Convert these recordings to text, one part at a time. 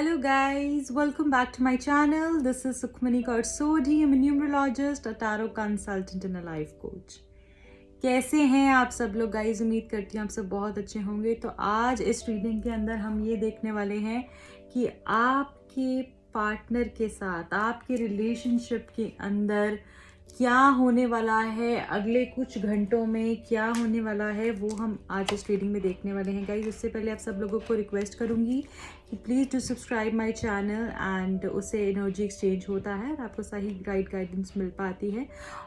Hello guys, welcome back to my channel. This is Sukhmani Karsodi. I'm a numerologist, a tarot consultant and a life coach. कैसे हैं आप सब लोग guys? उम्मीद करती हूँ आप सब बहुत अच्छे होंगे। तो आज इस रीडिंग के अंदर हम ये देखने वाले हैं कि आपके पार्टनर के साथ आपके रिलेशनशिप के अंदर क्या होने वाला है, अगले कुछ घंटों में क्या होने वाला है, वो हम आज इस रीडिंग में देखने वाले हैं गाइस। उससे पहले आप सब लोगों को रिक्वेस्ट करूंगी कि please do subscribe my channel and उससे एनर्जी एक्सचेंज होता है और आपको सही गाइडेंस मिल पाती है।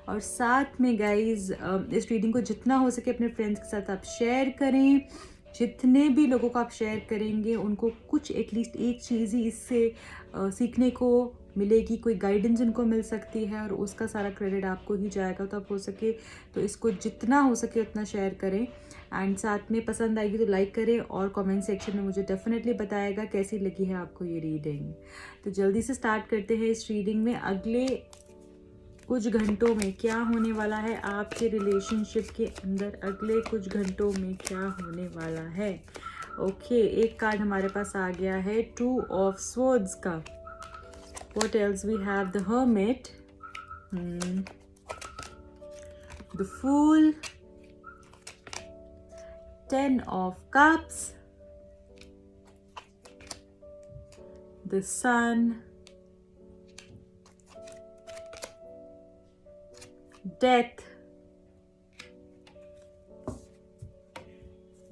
और साथ में गाइस इस रीडिंग को जितना हो सके अपने फ्रेंड्स के साथ आप शेयर करें। जितने भी लोगों को आप शेयर करेंगे उनको कुछ एटलीस्ट एक चीज़ ही इससे सीखने को मिलेगी, कोई गाइडेंस उनको मिल सकती है और उसका सारा क्रेडिट आपको ही जाएगा। तो आप हो सके तो इसको जितना हो सके उतना शेयर करें एंड साथ में पसंद आएगी तो लाइक करें और कमेंट सेक्शन में मुझे डेफिनेटली बताएगा कैसी लगी है आपको ये रीडिंग। तो जल्दी से स्टार्ट करते हैं इस रीडिंग में। अगले कुछ घंटों में क्या होने वाला है आपके रिलेशनशिप के अंदर, अगले कुछ घंटों में क्या होने वाला है। ओके, एक कार्ड हमारे पास आ गया है 2 ऑफ स्वॉर्ड्स का। What else we have? The Hermit, the Fool, 10 of Cups, the Sun, Death,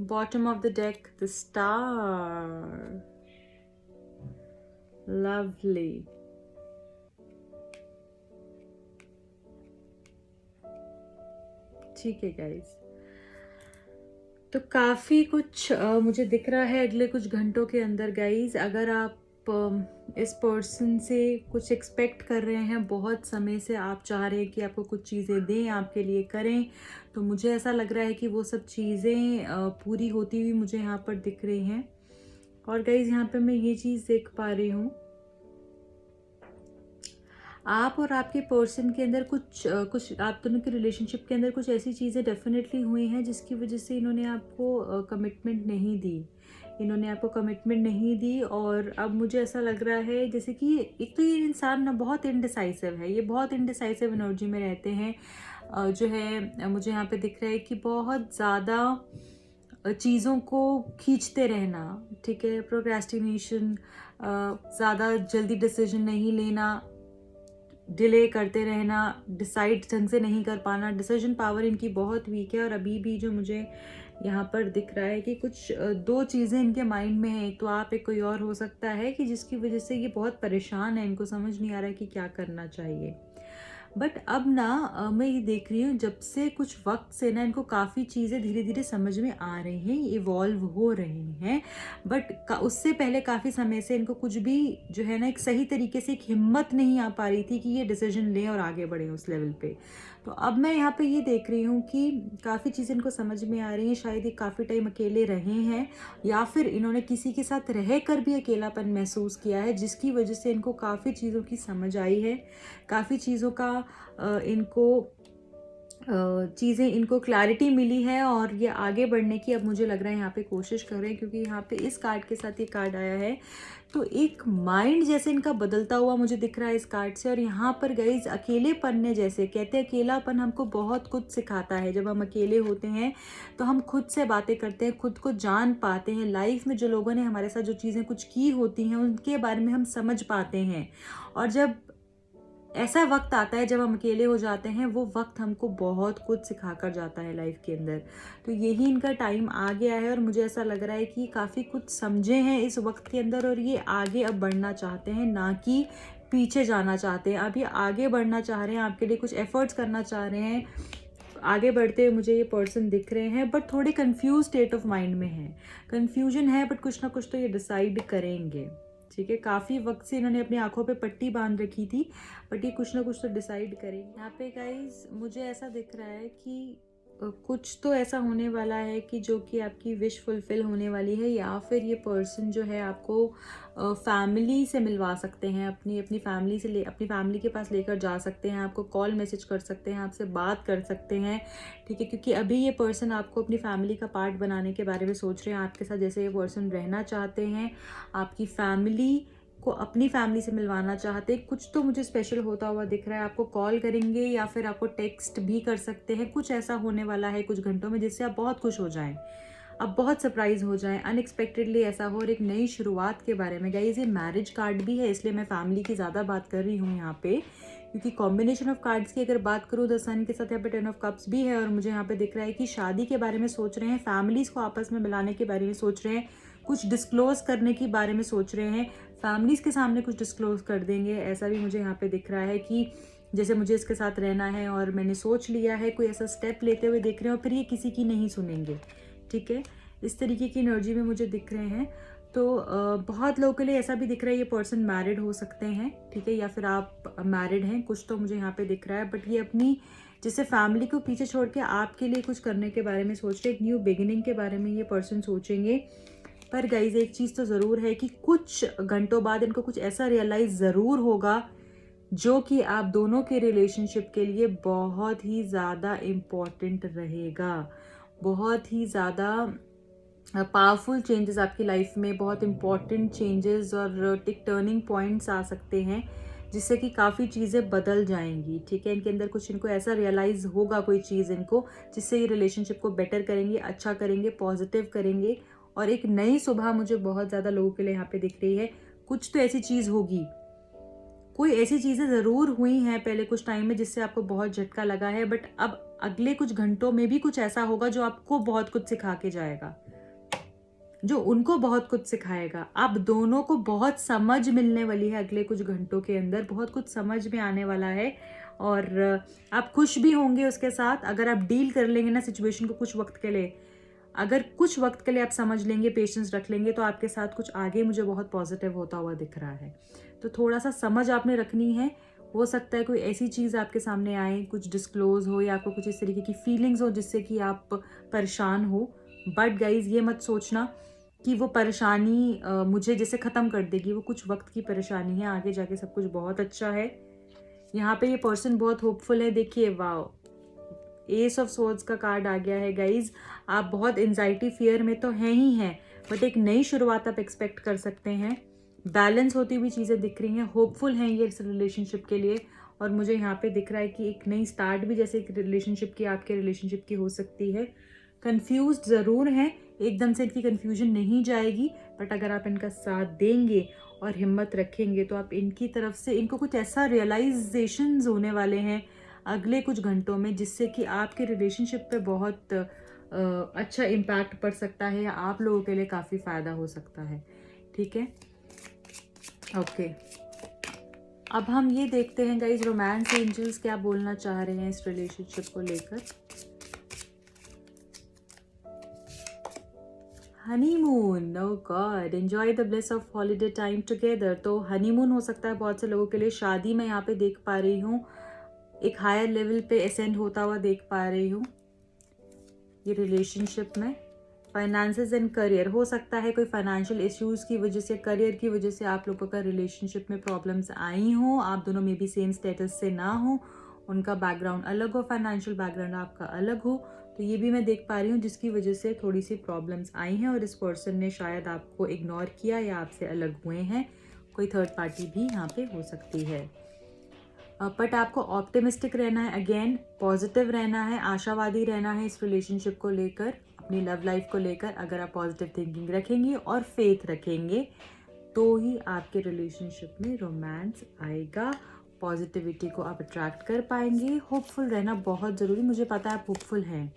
bottom of the deck, the Star. Lovely. ठीक है गाइज, तो काफ़ी कुछ मुझे दिख रहा है अगले कुछ घंटों के अंदर गाइज। अगर आप इस पर्सन से कुछ एक्सपेक्ट कर रहे हैं, बहुत समय से आप चाह रहे हैं कि आपको कुछ चीज़ें दें, आपके लिए करें, तो मुझे ऐसा लग रहा है कि वो सब चीज़ें पूरी होती हुई मुझे यहाँ पर दिख रही हैं। और गाइज यहाँ पे मैं ये चीज़ देख पा रही हूँ, आप और आपके पर्सन के अंदर कुछ आप दोनों के रिलेशनशिप के अंदर कुछ ऐसी चीज़ें डेफिनेटली हुई हैं जिसकी वजह से इन्होंने आपको कमिटमेंट नहीं दी। और अब मुझे ऐसा लग रहा है जैसे कि एक तो ये इंसान ना बहुत इनडिसाइसिव है, ये बहुत इनडिसाइसिव एनर्जी में रहते हैं। जो है मुझे यहाँ पे दिख रहा है कि बहुत ज़्यादा चीज़ों को खींचते रहना, ठीक है, प्रोक्रेस्टिनेशन, ज़्यादा जल्दी डिसीजन नहीं लेना, डिले करते रहना, डिसाइड ढंग से नहीं कर पाना, डिसीजन पावर इनकी बहुत वीक है। और अभी भी जो मुझे यहाँ पर दिख रहा है कि कुछ 2 चीज़ें इनके माइंड में है, एक तो आप, एक कोई और हो सकता है कि जिसकी वजह से ये बहुत परेशान है, इनको समझ नहीं आ रहा है कि क्या करना चाहिए। बट अब ना मैं ये देख रही हूँ जब से कुछ वक्त से ना इनको काफ़ी चीज़ें धीरे धीरे समझ में आ रही हैं, इवॉल्व हो रही हैं। बट उससे पहले काफ़ी समय से इनको कुछ भी जो है ना एक सही तरीके से एक हिम्मत नहीं आ पा रही थी कि ये डिसीजन लें और आगे बढ़ें उस लेवल पे। तो अब मैं यहाँ पे ये देख रही हूँ कि काफ़ी चीज़ें इनको समझ में आ रही हैं। शायद ये काफ़ी टाइम अकेले रहे हैं या फिर इन्होंने किसी के साथ रह कर भी अकेलापन महसूस किया है, जिसकी वजह से इनको काफ़ी चीज़ों की समझ आई है, काफ़ी चीज़ों का चीज़ें इनको क्लैरिटी मिली है और ये आगे बढ़ने की अब मुझे लग रहा है यहाँ पे कोशिश कर रहे हैं। क्योंकि यहाँ पे इस कार्ड के साथ ये कार्ड आया है तो एक माइंड जैसे इनका बदलता हुआ मुझे दिख रहा है इस कार्ड से। और यहाँ पर गाइज अकेलेपन ने, जैसे कहते हैं अकेलापन हमको बहुत कुछ सिखाता है। जब हम अकेले होते हैं तो हम खुद से बातें करते हैं, खुद को जान पाते हैं, लाइफ में जो लोगों ने हमारे साथ जो चीज़ें कुछ की होती हैं उनके बारे में हम समझ पाते हैं। और जब ऐसा वक्त आता है जब हम अकेले हो जाते हैं, वो वक्त हमको बहुत कुछ सिखा कर जाता है लाइफ के अंदर। तो यही इनका टाइम आ गया है और मुझे ऐसा लग रहा है कि काफ़ी कुछ समझे हैं इस वक्त के अंदर और ये आगे अब बढ़ना चाहते हैं, ना कि पीछे जाना चाहते हैं। अब ये आगे बढ़ना चाह रहे हैं, आपके लिए कुछ एफर्ट्स करना चाह रहे हैं, आगे बढ़ते हुए मुझे ये पर्सन दिख रहे हैं। बट थोड़े कंफ्यूज स्टेट ऑफ माइंड में है, कन्फ्यूजन है, बट कुछ ना कुछ तो ये डिसाइड करेंगे। ठीक है, काफ़ी वक्त से इन्होंने अपनी आंखों पे पट्टी बांध रखी थी, बट ये कुछ ना कुछ तो डिसाइड करेंगे। यहाँ पे गाइज मुझे ऐसा दिख रहा है कि कुछ तो ऐसा होने वाला है कि जो कि आपकी विश फुलफिल होने वाली है, या फिर ये पर्सन जो है आपको फैमिली से मिलवा सकते हैं, अपनी फैमिली से अपनी फैमिली के पास लेकर जा सकते हैं, आपको कॉल मैसेज कर सकते हैं, आपसे बात कर सकते हैं। ठीक है, क्योंकि अभी ये पर्सन आपको अपनी फैमिली का पार्ट बनाने के बारे में सोच रहे हैं, आपके साथ जैसे ये पर्सन रहना चाहते हैं। आपकी फैमिली को अपनी फैमिली से मिलवाना चाहते हैं। कुछ तो मुझे स्पेशल होता हुआ दिख रहा है, आपको कॉल करेंगे या फिर आपको टेक्स्ट भी कर सकते हैं। कुछ ऐसा होने वाला है कुछ घंटों में जिससे आप बहुत खुश हो जाएं, आप बहुत सरप्राइज हो जाएं, अनएक्सपेक्टेडली ऐसा हो। और एक नई शुरुआत के बारे में गाइस, ये मैरिज कार्ड भी है, इसलिए मैं फैमिली की ज़्यादा बात कर रही हूँ यहाँ पे, क्योंकि कॉम्बिनेशन ऑफ कार्ड्स की अगर बात करूँ द सन के साथ यहाँ पे 10 ऑफ कप्स भी है। और मुझे यहाँ पे दिख रहा है कि शादी के बारे में सोच रहे हैं, फैमिलीज़ को आपस में मिलाने के बारे में सोच रहे हैं, कुछ डिस्क्लोज करने के बारे में सोच रहे हैं, फैमिलीज़ के सामने कुछ डिस्क्लोज कर देंगे। ऐसा भी मुझे यहाँ पे दिख रहा है कि जैसे मुझे इसके साथ रहना है और मैंने सोच लिया है, कोई ऐसा स्टेप लेते हुए देख रहे हो, फिर ये किसी की नहीं सुनेंगे। ठीक है, इस तरीके की एनर्जी में मुझे दिख रहे हैं। तो बहुत लोगों के लिए ऐसा भी दिख रहा है ये पर्सन मैरिड हो सकते हैं, ठीक है, या फिर आप मैरिड हैं, कुछ तो मुझे यहाँ पे दिख रहा है। बट ये अपनी जैसे फैमिली को पीछे छोड़ के आपके लिए कुछ करने के बारे में सोच रहे, एक न्यू बिगिनिंग के बारे में ये पर्सन सोचेंगे। पर गाइज एक चीज़ तो ज़रूर है कि कुछ घंटों बाद इनको कुछ ऐसा रियलाइज़ ज़रूर होगा जो कि आप दोनों के रिलेशनशिप के लिए बहुत ही ज़्यादा इम्पॉर्टेंट रहेगा। बहुत ही ज़्यादा पावरफुल चेंजेस आपकी लाइफ में, बहुत इंपॉर्टेंट चेंजेस और टिक टर्निंग पॉइंट्स आ सकते हैं जिससे कि काफ़ी चीज़ें बदल जाएंगी। ठीक है, इनके अंदर कुछ इनको ऐसा रियलाइज़ होगा कोई चीज़ इनको, जिससे ये रिलेशनशिप को बेटर करेंगे, अच्छा करेंगे, पॉजिटिव करेंगे। और एक नई सुबह मुझे बहुत ज़्यादा लोगों के लिए यहाँ पे दिख रही है। कुछ तो ऐसी चीज़ होगी, कोई ऐसी चीज़ें ज़रूर हुई हैं पहले कुछ टाइम में जिससे आपको बहुत झटका लगा है, बट अब अगले कुछ घंटों में भी कुछ ऐसा होगा जो आपको बहुत कुछ सिखा के जाएगा, जो उनको बहुत कुछ सिखाएगा। आप दोनों को बहुत समझ मिलने वाली है अगले कुछ घंटों के अंदर, बहुत कुछ समझ में आने वाला है। और आप खुश भी होंगे उसके साथ अगर आप डील कर लेंगे ना सिचुएशन को कुछ वक्त के लिए। अगर कुछ वक्त के लिए आप समझ लेंगे, पेशेंस रख लेंगे, तो आपके साथ कुछ आगे मुझे बहुत पॉजिटिव होता हुआ दिख रहा है। तो थोड़ा सा समझ आपने रखनी है। हो सकता है कोई ऐसी चीज़ आपके सामने आए, कुछ डिस्क्लोज हो या आपको कुछ इस तरीके की फीलिंग्स हो जिससे कि आप परेशान हो। बट गाइज ये मत सोचना कि वो परेशानी मुझे जैसे ख़त्म कर देगी, वो कुछ वक्त की परेशानी है, आगे जाके सब कुछ बहुत अच्छा है। यहाँ पे ये पर्सन बहुत होपफुल है। देखिए वाओ, एस ऑफ सोर्ड्स का कार्ड आ गया है गाइज। आप बहुत एंजाइटी फियर में तो हैं ही हैं, बट एक नई शुरुआत आप एक्सपेक्ट कर सकते हैं। बैलेंस होती हुई चीज़ें दिख रही हैं, होपफुल हैं ये इस रिलेशनशिप के लिए। और मुझे यहाँ पे दिख रहा है कि एक नई स्टार्ट भी जैसे एक रिलेशनशिप की आपके रिलेशनशिप की हो सकती है। कंफ्यूज ज़रूर हैं, एकदम से इनकी कंफ्यूजन नहीं जाएगी, बट अगर आप इनका साथ देंगे और हिम्मत रखेंगे तो आप इनकी तरफ से इनको कुछ ऐसा रियलाइजेशंस होने वाले हैं अगले कुछ घंटों में जिससे कि आपके रिलेशनशिप पे बहुत अच्छा इम्पैक्ट पड़ सकता है, या आप लोगों के लिए काफ़ी फ़ायदा हो सकता है। ठीक है, ओके। अब हम ये देखते हैं गाइज रोमांस एंजल्स क्या बोलना चाह रहे हैं इस रिलेशनशिप को लेकर। Honeymoon, O God, enjoy the bliss of holiday time together. तो हनीमून हो सकता है बहुत से लोगों के लिए। शादी मैं यहाँ पे देख पा रही हूँ, एक हायर लेवल पे असेंड होता हुआ देख पा रही हूँ ये रिलेशनशिप में। फाइनेंसेस एंड करियर, हो सकता है कोई फाइनेंशियल इश्यूज़ की वजह से, करियर की वजह से आप लोगों का रिलेशनशिप में प्रॉब्लम्स आई हों। आप दोनों में भी सेम स्टेटस से ना हो, उनका बैकग्राउंड अलग हो, फाइनेंशियल बैकग्राउंड आपका अलग हो, तो ये भी मैं देख पा रही हूँ जिसकी वजह से थोड़ी सी प्रॉब्लम्स आई हैं और इस पर्सन ने शायद आपको इग्नोर किया या आपसे अलग हुए हैं। कोई थर्ड पार्टी भी यहाँ पे हो सकती है। बट आपको ऑप्टिमिस्टिक रहना है, अगेन पॉजिटिव रहना है, आशावादी रहना है इस रिलेशनशिप को लेकर, अपनी लव लाइफ को लेकर। अगर आप पॉजिटिव थिंकिंग रखेंगे और फेथ रखेंगे तो ही आपके रिलेशनशिप में रोमांस आएगा, पॉजिटिविटी को आप अट्रैक्ट कर पाएंगे। होपफुल रहना बहुत ज़रूरी, मुझे पता है आप होपफुल हैं।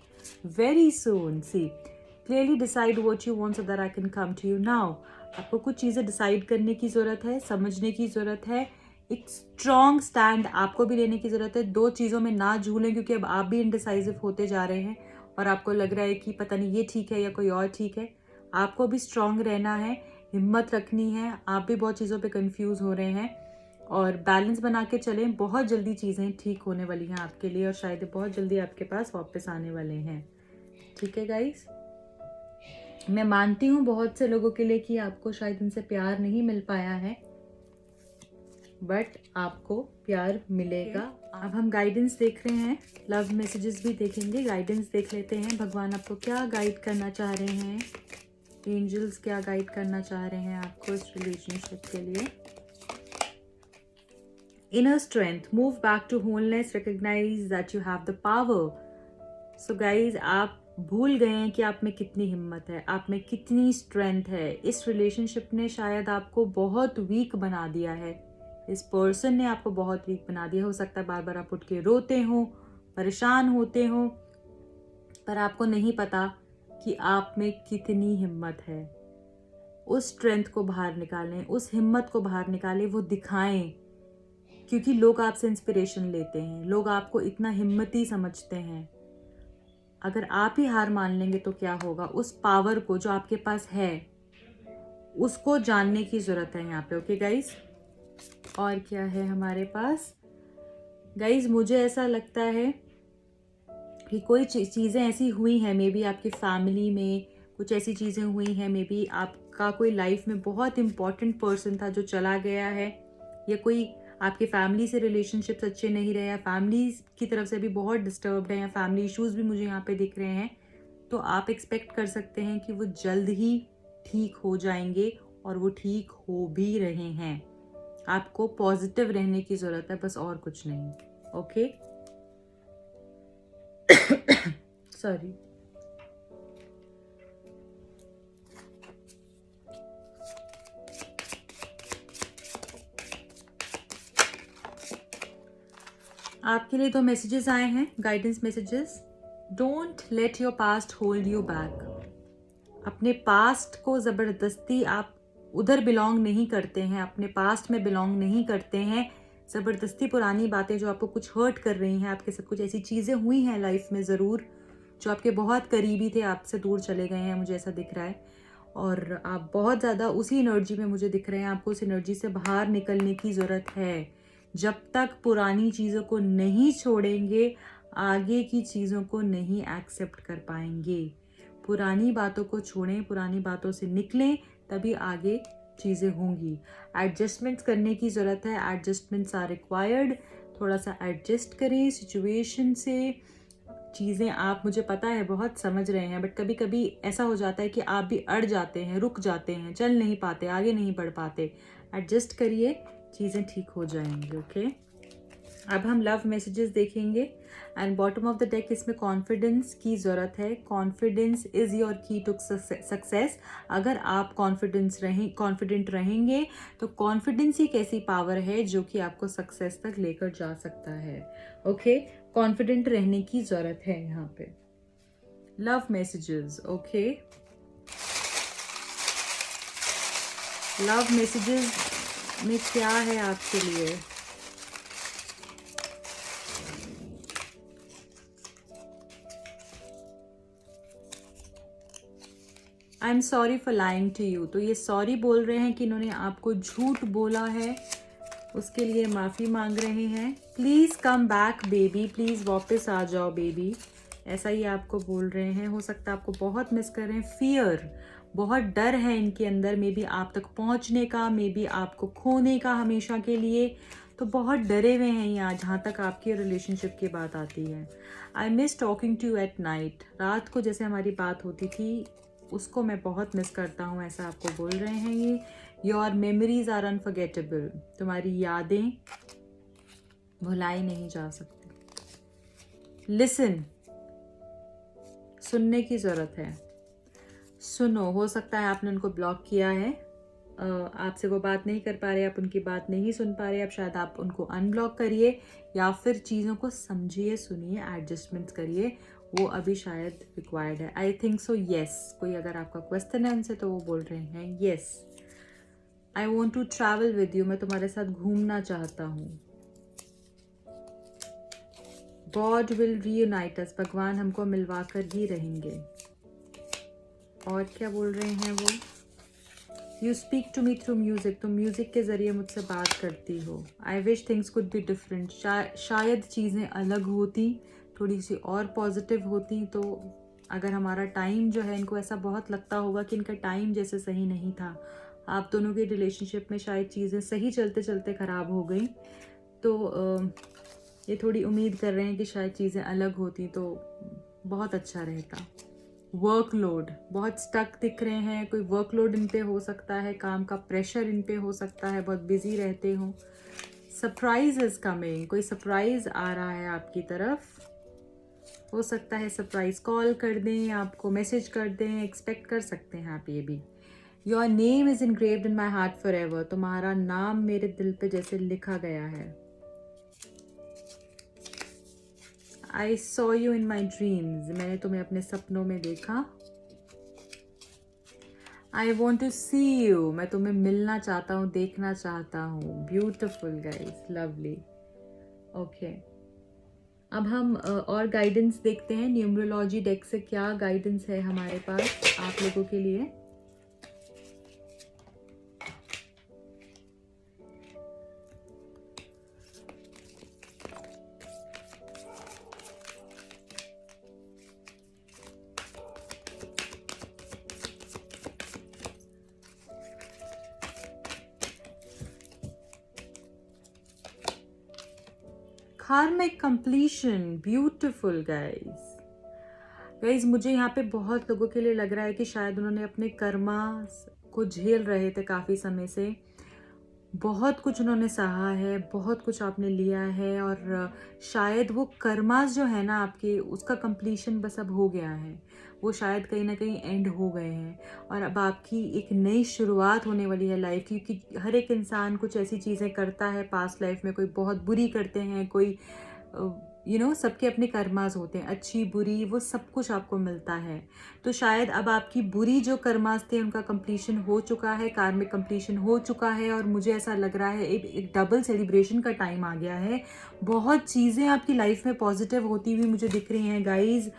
Very soon, see clearly decide what you want so that I can come to you now. आपको कुछ चीज़ें डिसाइड करने की ज़रूरत है, समझने की ज़रूरत है, एक स्ट्रॉन्ग स्टैंड आपको भी लेने की ज़रूरत है। दो चीज़ों में ना झूलें, क्योंकि अब आप भी इनडिसाइसिव होते जा रहे हैं और आपको लग रहा है कि पता नहीं ये ठीक है या कोई और ठीक है। आपको भी स्ट्रॉन्ग रहना है, हिम्मत रखनी है। आप भी बहुत चीज़ों पे कंफ्यूज हो रहे हैं और बैलेंस बना के चलें। बहुत जल्दी चीज़ें ठीक होने वाली हैं आपके लिए और शायद बहुत जल्दी आपके पास वापस आने वाले हैं। ठीक है गाइस, मैं मानती हूँ बहुत से लोगों के लिए कि आपको शायद इनसे प्यार नहीं मिल पाया है, बट आपको प्यार मिलेगा। अब हम गाइडेंस देख रहे हैं, लव मैसेजेस भी देखेंगे, गाइडेंस देख लेते हैं। भगवान आपको क्या गाइड करना चाह रहे हैं, एंजल्स क्या गाइड करना चाह रहे हैं आपको इस रिलेशनशिप के लिए। inner strength, move back to wholeness, recognize that you have the power. So guys, आप भूल गए हैं कि आप में कितनी हिम्मत है, आप में कितनी स्ट्रेंथ है. इस रिलेशनशिप ने शायद आपको बहुत वीक बना दिया है, इस पर्सन ने आपको बहुत वीक बना दिया. हो सकता है बार बार आप उठ के रोते हो, परेशान होते हो, पर आपको नहीं पता कि आप में कितनी हिम्मत है. उस स्ट्रेंथ को बाहर निकालें, उस हिम्मत को बाहर निकालें, वो दिखाएं, क्योंकि लोग आपसे इंस्पिरेशन लेते हैं, लोग आपको इतना हिम्मती समझते हैं. अगर आप ही हार मान लेंगे तो क्या होगा. उस पावर को जो आपके पास है उसको जानने की ज़रूरत है यहाँ पे. ओके गाइज, और क्या है हमारे पास गाइज, मुझे ऐसा लगता है कि कोई चीज़ें ऐसी हुई हैं, मे बी आपकी फैमिली में कुछ ऐसी चीज़ें हुई हैं, मे बी आपका कोई लाइफ में बहुत इंपॉर्टेंट पर्सन था जो चला गया है, या कोई आपके फैमिली से रिलेशनशिप्स अच्छे नहीं रहे, या फैमिली की तरफ से भी बहुत डिस्टर्ब्ड है, या फैमिली इश्यूज़ भी मुझे यहाँ पे दिख रहे हैं. तो आप एक्सपेक्ट कर सकते हैं कि वो जल्द ही ठीक हो जाएंगे, और वो ठीक हो भी रहे हैं. आपको पॉजिटिव रहने की ज़रूरत है, बस और कुछ नहीं. Okay, sorry. आपके लिए 2 मैसेजेस आए हैं, guidance messages. Don't let your past hold you back. अपने पास्ट को ज़बरदस्ती, आप उधर बिलोंग नहीं करते हैं, अपने पास्ट में बिलोंग नहीं करते हैं. ज़बरदस्ती पुरानी बातें जो आपको कुछ हर्ट कर रही हैं, आपके साथ कुछ ऐसी चीज़ें हुई हैं लाइफ में ज़रूर, जो आपके बहुत करीबी थे, आपसे दूर चले गए हैं, मुझे ऐसा दिख रहा है. और आप बहुत ज़्यादा उसी एनर्जी में मुझे दिख रहे हैं. आपको उस एनर्जी से बाहर निकलने की ज़रूरत है. जब तक पुरानी चीज़ों को नहीं छोड़ेंगे, आगे की चीज़ों को नहीं एक्सेप्ट कर पाएंगे. पुरानी बातों को छोड़ें, पुरानी बातों से निकलें, तभी आगे चीज़ें होंगी. एडजस्टमेंट्स करने की ज़रूरत है, एडजस्टमेंट्स आर रिक्वायर्ड. थोड़ा सा एडजस्ट करें सिचुएशन से. चीज़ें आप, मुझे पता है, बहुत समझ रहे हैं, बट कभी कभी ऐसा हो जाता है कि आप भी अड़ जाते हैं, रुक जाते हैं, चल नहीं पाते, आगे नहीं बढ़ पाते. एडजस्ट करिए, चीज़ें ठीक हो जाएंगी. ओके, अब हम लव मैसेजेस देखेंगे. And bottom of the deck, इसमें कॉन्फिडेंस की ज़रूरत है. कॉन्फिडेंस इज़ योर की टू सक्सेस. अगर आप कॉन्फिडेंट रहेंगे तो कॉन्फिडेंस ही एक ऐसी पावर है जो कि आपको सक्सेस तक लेकर जा सकता है. ओके, कॉन्फिडेंट रहने की ज़रूरत है यहाँ पे. Love messages. Okay, love messages में क्या है आपके लिए. I am sorry for lying to you. तो ये सॉरी बोल रहे हैं कि इन्होंने आपको झूठ बोला है, उसके लिए माफ़ी मांग रहे हैं. Please come back baby, please वापस आ जाओ बेबी, ऐसा ही आपको बोल रहे हैं. हो सकता है आपको बहुत मिस कर रहे हैं. फियर, बहुत डर है इनके अंदर, मे बी आप तक पहुंचने का, मे बी आपको खोने का हमेशा के लिए. तो बहुत डरे हुए हैं यहाँ, जहाँ तक आपकी रिलेशनशिप की बात आती है. I miss talking to you at night. रात को जैसे हमारी बात होती थी, उसको मैं बहुत मिस करता हूँ, ऐसा आपको बोल रहे हैं ये. Your memories are unforgettable. तुम्हारी यादें भुलाई नहीं जा सकती. लिसन, सुनने की ज़रूरत है. सुनो. हो सकता है आपने उनको ब्लॉक किया है, आपसे वो बात नहीं कर पा रहे, आप उनकी बात नहीं सुन पा रहे. अब शायद आप उनको अनब्लॉक करिए, या फिर चीज़ों को समझिए, सुनिए, एडजस्टमेंट्स करिए. वो अभी शायद रिक्वायर्ड है. I think so, yes. कोई अगर आपका क्वेश्चन है उनसे तो वो बोल रहे हैं yes. I want to travel with you. मैं तुम्हारे साथ घूमना चाहता हूँ. God will reunite us. भगवान हमको मिलवा कर ही रहेंगे. और क्या बोल रहे हैं वो. You speak to me through music. तुम म्यूज़िक के ज़रिए मुझसे बात करती हो. I wish things could be different. शायद चीज़ें अलग होती, थोड़ी सी और पॉजिटिव होती. तो अगर हमारा टाइम जो है, इनको ऐसा बहुत लगता होगा कि इनका टाइम जैसे सही नहीं था. आप दोनों के रिलेशनशिप में शायद चीज़ें सही चलते चलते ख़राब हो गई. तो ये थोड़ी उम्मीद कर रहे हैं कि शायद चीज़ें अलग होती तो बहुत अच्छा रहता. वर्कलोड, बहुत स्टक दिख रहे हैं. कोई वर्कलोड इन पे हो सकता है, काम का प्रेशर इन पे हो सकता है, बहुत बिजी रहते हो. सरप्राइज इज कमिंग, कोई सरप्राइज आ रहा है आपकी तरफ। हो सकता है सरप्राइज कॉल कर दें, आपको मैसेज कर दें, एक्सपेक्ट कर सकते हैं आप ये भी। Your name is engraved in my heart forever, तुम्हारा नाम मेरे दिल पे जैसे लिखा गया है। I saw you in my dreams, मैंने तुम्हें अपने सपनों में देखा। I want to see you, मैं तुम्हें मिलना चाहता हूँ, देखना चाहता हूँ। Beautiful guys, lovely. ओके, अब हम और गाइडेंस देखते हैं। न्यूमरोलॉजी डेक से क्या गाइडेंस है हमारे पास आप लोगों के लिए। कार्मिक कंप्लीशन, ब्यूटिफुल गाइज। मुझे यहाँ पे बहुत लोगों के लिए लग रहा है कि शायद उन्होंने अपने कर्मा को झेल रहे थे काफ़ी समय से। बहुत कुछ उन्होंने सहा है, बहुत कुछ आपने लिया है, और शायद वो कर्मास जो है ना आपके, उसका कंप्लीशन बस अब हो गया है। वो शायद कहीं ना कहीं एंड हो गए हैं, और अब आपकी एक नई शुरुआत होने वाली है लाइफ की। क्योंकि हर एक इंसान कुछ ऐसी चीज़ें करता है पास्ट लाइफ में, कोई बहुत बुरी करते हैं, कोई सबके अपने कर्मास होते हैं, अच्छी बुरी वो सब कुछ आपको मिलता है। तो शायद अब आपकी बुरी जो कर्मास थे उनका कंप्लीशन हो चुका है, कार्मिक कंप्लीशन हो चुका है, और मुझे ऐसा लग रहा है एक डबल सेलिब्रेशन का टाइम आ गया है। बहुत चीज़ें आपकी लाइफ में पॉजिटिव होती हुई मुझे दिख रही हैं गाइज।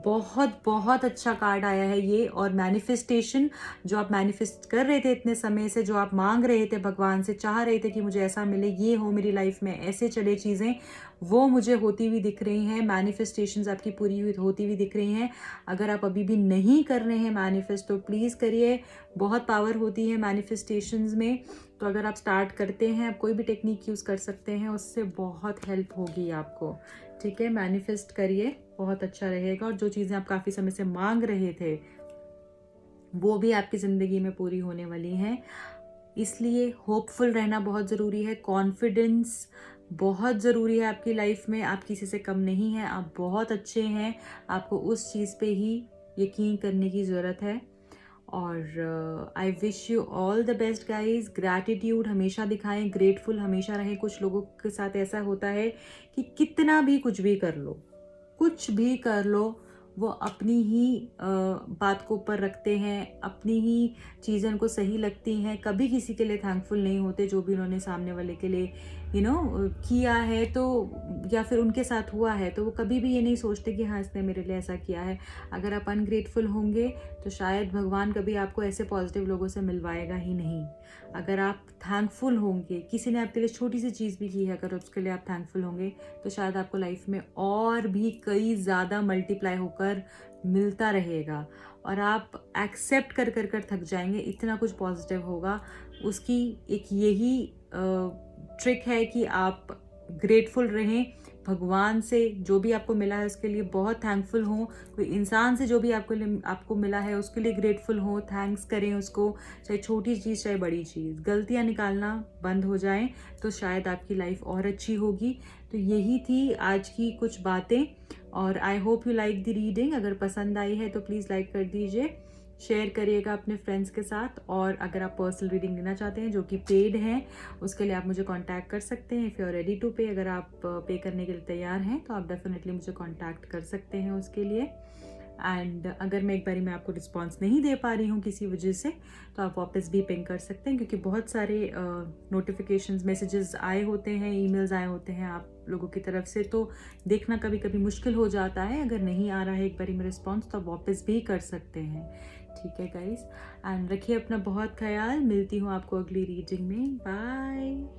बहुत बहुत अच्छा कार्ड आया है ये। और मैनिफेस्टेशन, जो आप मैनिफेस्ट कर रहे थे इतने समय से, जो आप मांग रहे थे भगवान से, चाह रहे थे कि मुझे ऐसा मिले, ये हो मेरी लाइफ में, ऐसे चले चीज़ें, वो मुझे होती हुई दिख रही हैं। मैनिफेस्टेशंस आपकी पूरी हुई होती हुई दिख रही हैं। अगर आप अभी भी नहीं कर रहे हैं मैनिफेस्ट तो प्लीज़ करिए, बहुत पावर होती है मैनिफेस्टेशंस में। तो अगर आप स्टार्ट करते हैं, आप कोई भी टेक्निक यूज़ कर सकते हैं, उससे बहुत हेल्प होगी आपको। ठीक है, मैनिफेस्ट करिए, बहुत अच्छा रहेगा। और जो चीज़ें आप काफ़ी समय से मांग रहे थे वो भी आपकी ज़िंदगी में पूरी होने वाली हैं। इसलिए होपफुल रहना बहुत ज़रूरी है, कॉन्फिडेंस बहुत ज़रूरी है आपकी लाइफ में। आप किसी से कम नहीं हैं, आप बहुत अच्छे हैं, आपको उस चीज़ पे ही यकीन करने की ज़रूरत है। और I wish you all the best guys. Gratitude हमेशा दिखाएं, ग्रेटफुल हमेशा रहें। कुछ लोगों के साथ ऐसा होता है कि कितना भी कुछ भी कर लो, कुछ भी कर लो, वो अपनी ही बात को ऊपर रखते हैं, अपनी ही चीज़ें उनको सही लगती हैं, कभी किसी के लिए थैंकफुल नहीं होते जो भी उन्होंने सामने वाले के लिए किया है, तो या फिर उनके साथ हुआ है, तो वो कभी भी ये नहीं सोचते कि हाँ इसने मेरे लिए ऐसा किया है। अगर आप अनग्रेटफुल होंगे तो शायद भगवान कभी आपको ऐसे पॉजिटिव लोगों से मिलवाएगा ही नहीं। अगर आप थैंकफुल होंगे, किसी ने आपके लिए छोटी सी चीज़ भी की है, अगर उसके लिए आप थैंकफुल होंगे तो शायद आपको लाइफ में और भी कई ज़्यादा मल्टीप्लाई होकर मिलता रहेगा, और आप एक्सेप्ट कर कर कर थक जाएंगे, इतना कुछ पॉजिटिव होगा। उसकी एक यही ट्रिक है कि आप ग्रेटफुल रहें, भगवान से जो भी आपको मिला है उसके लिए बहुत थैंकफुल हों, कोई इंसान से जो भी आपको मिला है उसके लिए ग्रेटफुल हों, थैंक्स करें उसको, चाहे छोटी चीज़ चाहे बड़ी चीज़। गलतियाँ निकालना बंद हो जाएं तो शायद आपकी लाइफ और अच्छी होगी। तो यही थी आज की कुछ बातें, और I hope you like the reading. अगर पसंद आई है तो प्लीज़ लाइक कर दीजिए, शेयर करिएगा अपने फ्रेंड्स के साथ। और अगर आप पर्सनल रीडिंग लेना चाहते हैं जो कि पेड है, उसके लिए आप मुझे कांटेक्ट कर सकते हैं। If you are ready to pay, अगर आप पे करने के लिए तैयार हैं तो आप डेफिनेटली मुझे कांटेक्ट कर सकते हैं उसके लिए। एंड अगर मैं एक बारी में आपको रिस्पांस नहीं दे पा रही हूँ किसी वजह से, तो आप वापस भी पिंग कर सकते हैं, क्योंकि बहुत सारे नोटिफिकेशंस, मैसेजेस आए होते हैं, ईमेल्स आए होते हैं आप लोगों की तरफ से, तो देखना कभी कभी मुश्किल हो जाता है। अगर नहीं आ रहा है एक बारी में रिस्पॉन्स तो आप वापस भी कर सकते हैं। ठीक है गाइज, एंड रखिए अपना बहुत ख्याल। मिलती हूँ आपको अगली रीडिंग में। बाय।